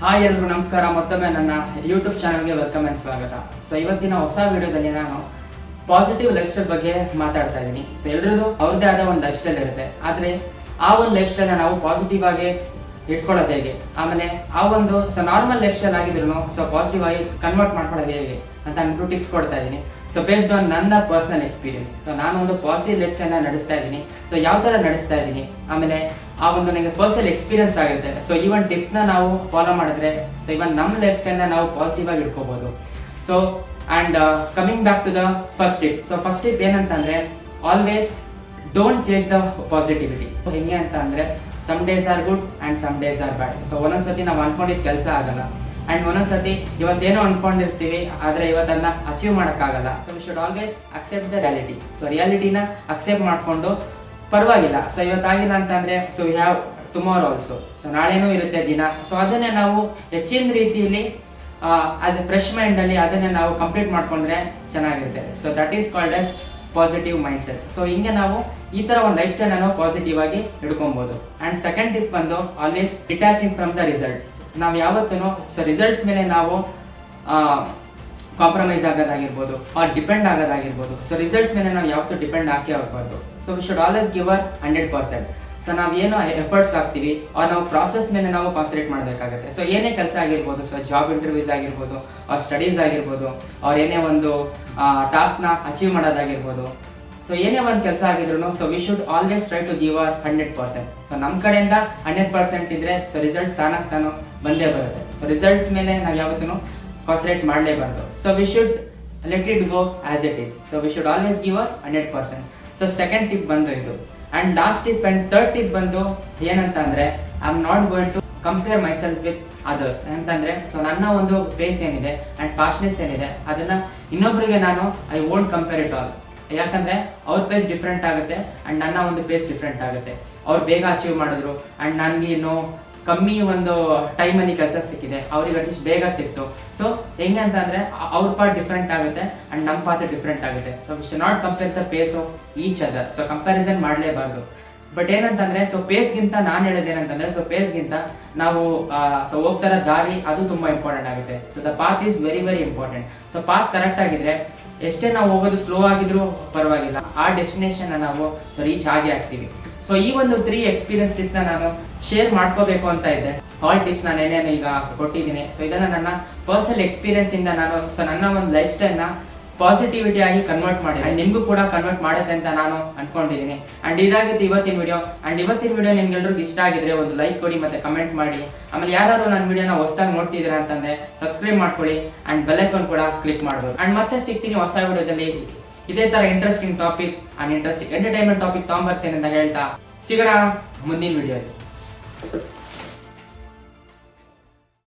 Hi ಎಲ್ರಿಗೂ ನಮಸ್ಕಾರ. ಮತ್ತೊಮ್ಮೆ ನನ್ನ ಯೂಟ್ಯೂಬ್ ಚಾನಲ್ಗೆ ವೆಲ್ಕಮ್ ಆ್ಯಂಡ್ ಸ್ವಾಗತ. ಸೊ ಇವತ್ತಿನ ಹೊಸ ವಿಡಿಯೋದಲ್ಲಿ ನಾನು ಪಾಸಿಟಿವ್ ಲೈಫ್ ಸ್ಟೈಲ್ ಬಗ್ಗೆ ಮಾತಾಡ್ತಾ ಇದ್ದೀನಿ. ಸೊ ಎಲ್ರಿಗೂ ಅವ್ರದ್ದೇ ಆದ ಒಂದು ಲೈಫ್ ಸ್ಟೈಲ್ ಇರುತ್ತೆ. ಆದರೆ ಆ ಒಂದು ಲೈಫ್ ಸ್ಟೈಲ್ನ ನಾವು ಪಾಸಿಟಿವ್ ಆಗಿ ಇಟ್ಕೊಳ್ಳೋದು ಹೇಗೆ, ಆಮೇಲೆ ಆ ಒಂದು ನಾರ್ಮಲ್ ಲೈಫ್ ಸ್ಟೈಲ್ ಆಗಿದ್ರು ಪಾಸಿಟಿವ್ ಆಗಿ ಕನ್ವರ್ಟ್ ಮಾಡ್ಕೊಳ್ಳೋದು ಹೇಗೆ ಅಂತ ಅಂದ್ಬಿಟ್ಟು ಟಿಪ್ಸ್ ಕೊಡ್ತಾ ಇದ್ದೀನಿ. ಸೊ ಬೇಸ್ಡ್ ಆನ್ ನನ್ನ ಪರ್ಸನಲ್ ಎಕ್ಸ್ಪೀರಿಯನ್ಸ್. ಸೊ ನಾನೊಂದು ಪಾಸಿಟಿವ್ ಲೈಫ್ ಸ್ಟೈಲ್ನ ನಡೆಸ್ತಾ ಇದ್ದೀನಿ. ಸೊ ಯಾವ ಥರ ನಡೆಸ್ತಾ ಇದ್ದೀನಿ, ಆಮೇಲೆ ಆ ಒಂದು ನನಗೆ ಪರ್ಸನಲ್ ಎಕ್ಸ್ಪೀರಿಯನ್ಸ್ ಆಗುತ್ತೆ. ಸೊ ಈ ಒಂದು ಟಿಪ್ಸ್ನ ನಾವು ಫಾಲೋ ಮಾಡಿದ್ರೆ ಸೊ ಇವನ್ ನಮ್ಮ ಲೈಫ್ ಸ್ಟೈಲ್ನ ನಾವು ಪಾಸಿಟಿವ್ ಆಗಿ ಇಟ್ಕೋಬಹುದು. So and coming back to the first tip. So first tip ಏನಂತಂದರೆ, always don't chase the positivity. ಹೆಂಗೆ ಅಂತ ಅಂದರೆ, some days are good and some days are bad. So ಒಂದೊಂದ್ಸತಿ ನಾವು ಅನ್ಕೊಂಡಿದ್ದ ಕೆಲಸ ಆಗಲ್ಲ, ಆ್ಯಂಡ್ ಒಂದೊಂದ್ಸತಿ ಇವತ್ತೇನೋ ಅನ್ಕೊಂಡಿರ್ತೀವಿ ಆದರೆ ಇವತ್ತನ್ನ ಅಚೀವ್ ಮಾಡೋಕ್ಕಾಗಲ್ಲ. So we should always accept the reality. So ರಿಯಾಲಿಟಿನ ಅಕ್ಸೆಪ್ಟ್ ಮಾಡಿಕೊಂಡು ಪರವಾಗಿಲ್ಲ, ಸೊ ಇವತ್ತಾಗಿಲ್ಲ ಅಂತಂದರೆ so we have tomorrow also. So ನಾಳೆನೂ ಇರುತ್ತೆ ದಿನ. ಸೊ ಅದನ್ನೇ ನಾವು ಹೆಚ್ಚಿನ ರೀತಿಯಲ್ಲಿ ಆಸ್ ಎ ಫ್ರೆಶ್ ಮೈಂಡಲ್ಲಿ ಅದನ್ನೇ ನಾವು ಕಂಪ್ಲೀಟ್ ಮಾಡ್ಕೊಂಡ್ರೆ ಚೆನ್ನಾಗಿರುತ್ತೆ. So that is called as positive mind set. So ಹಿಂಗೆ ನಾವು ಈ ಥರ ಒಂದು ಲೈಫ್ ಸ್ಟೈಲ್ ನಾವು ಪಾಸಿಟಿವ್ ಆಗಿ ಹಿಡ್ಕೊಬೋದು. ಆ್ಯಂಡ್ ಸೆಕೆಂಡ್ ಟಿಪ್ ಬಂದು, always detaching from the results. ನಾವು ಯಾವತ್ತೂ ಸೊ ರಿಸಲ್ಟ್ಸ್ ಮೇಲೆ ನಾವು ಕಾಂಪ್ರಮೈಸ್ ಆಗೋದಾಗಿರ್ಬೋದು ಆರ್ ಡಿಪೆಂಡ್ ಆಗೋದಾಗಿರ್ಬೋದು. ಸೊ ರಿಸಲ್ಟ್ಸ್ ಮೇಲೆ ನಾವು ಯಾವತ್ತೂ ಡಿಪೆಂಡ್ ಹಾಕಿ ಹೋಗ್ಬಾರ್ದು. So we should always give our 100%. ಸೊ ನಾವು ಏನೋ ಎಫರ್ಟ್ಸ್ ಹಾಕ್ತೀವಿ ಅವ್ರು ನಾವು ಪ್ರಾಸೆಸ್ ಮೇಲೆ ನಾವು ಕಾನ್ಸಂಟ್ರೇಟ್ ಮಾಡಬೇಕಾಗುತ್ತೆ. ಸೊ ಏನೇ ಕೆಲಸ ಆಗಿರ್ಬೋದು, ಸೊ ಜಾಬ್ ಇಂಟರ್ವ್ಯೂಸ್ ಆಗಿರ್ಬೋದು, ಅವ್ರ ಸ್ಟಡೀಸ್ ಆಗಿರ್ಬೋದು, ಅವ್ರು ಏನೇ ಒಂದು ಟಾಸ್ಕ್ನ ಅಚೀವ್ ಮಾಡೋದಾಗಿರ್ಬೋದು, ಸೊ ಏನೇ ಒಂದು ಕೆಲಸ ಆಗಿದ್ರು so we should always try to give our 100%. So ನಮ್ಮ ಕಡೆಯಿಂದ 100% ಇದ್ದರೆ ಸೊ ರಿಸಲ್ಟ್ಸ್ ತಾನಾಗಿ ತಾನು ಬಂದೇ ಬರುತ್ತೆ. ಸೊ ರಿಸಲ್ಟ್ಸ್ ಮೇಲೆ ನಾವು ಯಾವತ್ತೂ ಕಾನ್ಸಂಟ್ರೇಟ್ ಮಾಡಲೇಬಾರ್ದು. So we should let it go as it is. So we should always give our 100%. So second tip ಬಂದು ಇದು. And last tip and third tip ಬಂದು ಏನಂತ ಅಂದರೆ, I am not going to compare myself with others. ಅಂತಂದರೆ so ನನ್ನ ಒಂದು phase ಏನಿದೆ and fastness ಏನಿದೆ ಅದನ್ನು ಇನ್ನೊಬ್ಬರಿಗೆ ನಾನು I won't compare it all. ಯಾಕಂದರೆ ಅವ್ರ ಪೇಸ್ ಡಿಫ್ರೆಂಟ್ ಆಗುತ್ತೆ ಆ್ಯಂಡ್ ನನ್ನ ಒಂದು ಪೇಸ್ ಡಿಫ್ರೆಂಟ್ ಆಗುತ್ತೆ. ಅವ್ರು ಬೇಗ ಅಚೀವ್ ಮಾಡಿದ್ರು ಆ್ಯಂಡ್ ನನಗೆ ಇನ್ನೂ ಕಮ್ಮಿ ಒಂದು ಟೈಮಲ್ಲಿ ಕೆಲಸ ಸಿಕ್ಕಿದೆ, ಅವ್ರಿಗೆ ಅಟ್ಲೀಸ್ಟ್ ಬೇಗ ಸಿಕ್ತು. ಸೊ ಹೆಂಗೆ ಅಂತಂದರೆ ಅವ್ರ ಪಾರ್ಟ್ ಡಿಫ್ರೆಂಟ್ ಆಗುತ್ತೆ ಆ್ಯಂಡ್ ನಮ್ಮ ಪಾರ್ಟ್ ಡಿಫ್ರೆಂಟ್ ಆಗುತ್ತೆ. So we should not compare the pace of each other. So comparison ಮಾಡಲೇಬಾರ್ದು. ಬಟ್ ಏನಂತಂದರೆ ಸೊ ಪೇಸ್ಗಿಂತ ನಾನು ಹೇಳೋದೇನಂತಂದರೆ, ಸೊ ಪೇಸ್ಗಿಂತ ನಾವು ಸೊ ಹೋಗ್ತಾರ ದಾರಿ ಅದು ತುಂಬ ಇಂಪಾರ್ಟೆಂಟ್ ಆಗುತ್ತೆ. So the path is very very important. So path correct ಆಗಿದ್ರೆ ಎಷ್ಟೇ ನಾವು ಹೋಗೋದು ಸ್ಲೋ ಆಗಿದ್ರೂ ಪರವಾಗಿಲ್ಲ, ಆ ಡೆಸ್ಟಿನೇಷನ್ನ ನಾವು ಸೊ ರೀಚ್ ಆಗೇ ಆಗ್ತೀವಿ. ಸೊ ಈ ಒಂದು 3 ಎಕ್ಸ್ಪೀರಿಯನ್ಸ್ ಟಿಪ್ಸ್ನ ನಾನು ಶೇರ್ ಮಾಡ್ಕೋಬೇಕು ಅಂತ ಇದ್ದೆ. ಆಲ್ ಟಿಪ್ಸ್ ನಾನು ಏನೇನು ಈಗ ಕೊಟ್ಟಿದ್ದೀನಿ. ಸೊ ಇದನ್ನು ನನ್ನ ಪರ್ಸನಲ್ ಎಕ್ಸ್ಪೀರಿಯನ್ಸಿಂದ ನಾನು ಸೊ ನನ್ನ ಒಂದು ಲೈಫ್ ಸ್ಟೈಲ್ನ ಪಾಸಿಟಿವಿಟಿ ಆಗಿ ಕನ್ವರ್ಟ್ ಮಾಡಿ ಆ್ಯಂಡ್ ನಿಮಗೂ ಕೂಡ ಕನ್ವರ್ಟ್ ಮಾಡುತ್ತೆ ಅಂತ ನಾನು ಅಂದ್ಕೊಂಡಿದ್ದೀನಿ. ಆ್ಯಂಡ್ ಇದಾಗಿತ್ತು ಇವತ್ತಿನ ವಿಡಿಯೋ. ಆ್ಯಂಡ್ ಇವತ್ತಿನ ವಿಡಿಯೋ ನಿಮ್ಗೆಲ್ರಿಗೂ ಇಷ್ಟ ಆಗಿದ್ರೆ ಒಂದು ಲೈಕ್ ಕೊಡಿ ಮತ್ತು ಕಮೆಂಟ್ ಮಾಡಿ. ಆಮೇಲೆ ಯಾರು ನನ್ನ ವಿಡಿಯೋನ ಹೊಸದಾಗಿ ನೋಡ್ತಿದ್ದೀರಾ ಅಂತಂದರೆ ಸಬ್ಸ್ಕ್ರೈಬ್ ಮಾಡ್ಕೊಳ್ಳಿ ಆ್ಯಂಡ್ ಬೆಲ್ ಐಕಾನ್ ಕೂಡ ಕ್ಲಿಕ್ ಮಾಡ್ಬೋದು. ಆ್ಯಂಡ್ ಮತ್ತೆ ಸಿಗ್ತೀನಿ ಹೊಸ ವಿಡಿಯೋದಲ್ಲಿ ಇದೇ ಥರ interesting topic and interesting entertainment topic ತೊಗೊಂಬರ್ತೇನೆ ಅಂತ ಹೇಳ್ತಾ ಸಿಗೋಣ ಮುಂದಿನ ವಿಡಿಯೋದಲ್ಲಿ.